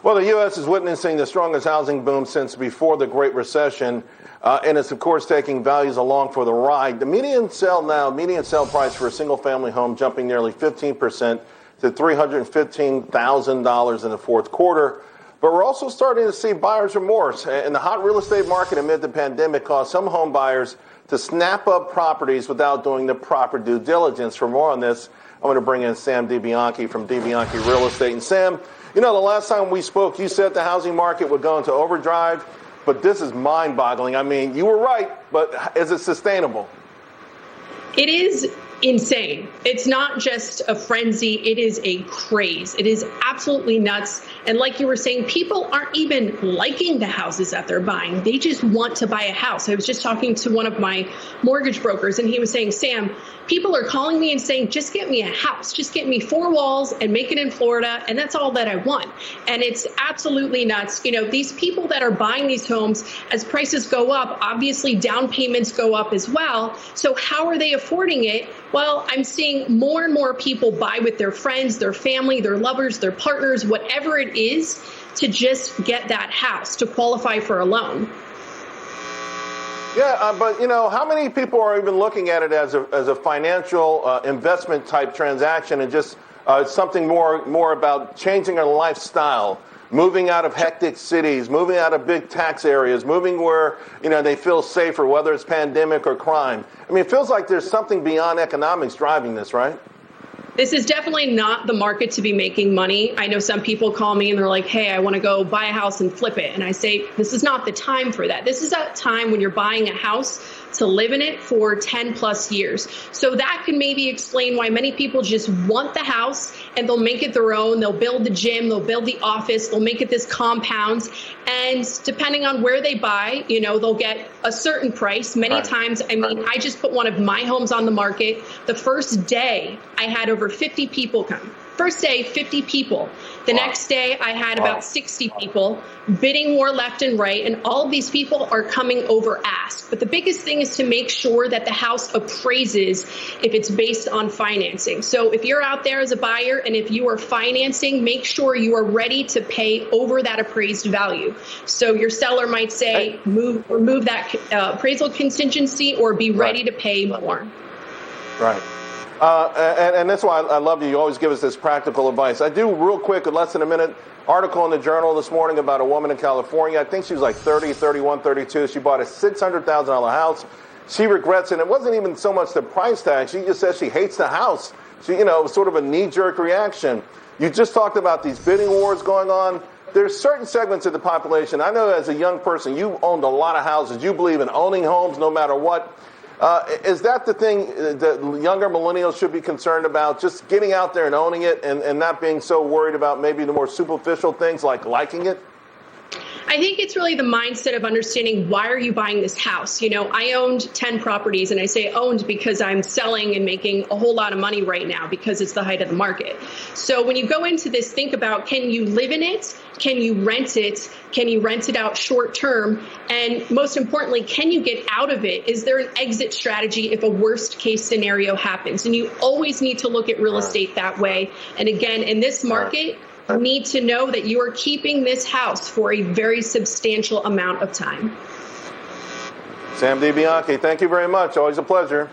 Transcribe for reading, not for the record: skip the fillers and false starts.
Well, the U.S. is witnessing the strongest housing boom since before the Great Recession, and it's, of course, taking values along for the ride. The median sale price for a single-family home jumping nearly 15% to $315,000 in the fourth quarter. But we're also starting to see buyer's remorse, and the hot real estate market amid the pandemic caused some home buyers to snap up properties without doing the proper due diligence. For more on this, I'm going to bring in Sam DeBianchi from DeBianchi Real Estate. And Sam, you know, the last time we spoke, you said the housing market would go into overdrive, but this is mind-boggling. I mean, you were right, but is it sustainable? It is insane. It's not just a frenzy. It is a craze. It is absolutely nuts. And like you were saying, people aren't even liking the houses that they're buying. They just want to buy a house. I was just talking to one of my mortgage brokers, and he was saying, Sam, people are calling me and saying, just get me a house. Just get me 4 walls and make it in Florida. And that's all that I want. And it's absolutely nuts. You know, these people that are buying these homes, as prices go up, obviously down payments go up as well. So how are they affording it? Well, I'm seeing more and more people buy with their friends, their family, their lovers, their partners, whatever it is, to just get that house, to qualify for a loan. Yeah, but, you know, how many people are even looking at it as a financial investment type transaction and just something more about changing our lifestyle, moving out of hectic cities, moving out of big tax areas, moving where, you know, they feel safer, whether it's pandemic or crime. I mean, it feels like there's something beyond economics driving this, right? This is definitely not the market to be making money. I know some people call me and they're like, hey, I want to go buy a house and flip it. And I say, this is not the time for that. This is a time when you're buying a house to live in it for 10 plus years. So that can maybe explain why many people just want the house and they'll make it their own. They'll build the gym, they'll build the office, they'll make it this compound. And depending on where they buy, you know, they'll get a certain price. Many times, I mean, I just put one of my homes on the market. The first day I had over 50 people come. First day, 50 people. The next day, I had about 60 people bidding more left and right, and all of these people are coming over ask. But the biggest thing is to make sure that the house appraises if it's based on financing. So if you're out there as a buyer and if you are financing, make sure you are ready to pay over that appraised value. So your seller might say, remove that appraisal contingency or be ready to pay more. Right. And that's why I love you. You always give us this practical advice. I do real quick, in less than a minute, article in the Journal this morning about a woman in California. I think she was like 30, 31, 32. She bought a $600,000 house. She regrets it. It wasn't even so much the price tag. She just says she hates the house. She, you know, it was sort of a knee-jerk reaction. You just talked about these bidding wars going on. There's certain segments of the population. I know as a young person, you owned a lot of houses. You believe in owning homes no matter what. Is that the thing that younger millennials should be concerned about, just getting out there and owning it and not being so worried about maybe the more superficial things like liking it? I think it's really the mindset of understanding, why are you buying this house? You know, I owned 10 properties, and I say owned because I'm selling and making a whole lot of money right now because it's the height of the market. So when you go into this, think about, can you live in it? Can you rent it? Can you rent it out short term? And most importantly, can you get out of it? Is there an exit strategy if a worst case scenario happens? And you always need to look at real estate that way. And again, in this market, you need to know that you are keeping this house for a very substantial amount of time. Sam DeBianchi, thank you very much. Always a pleasure.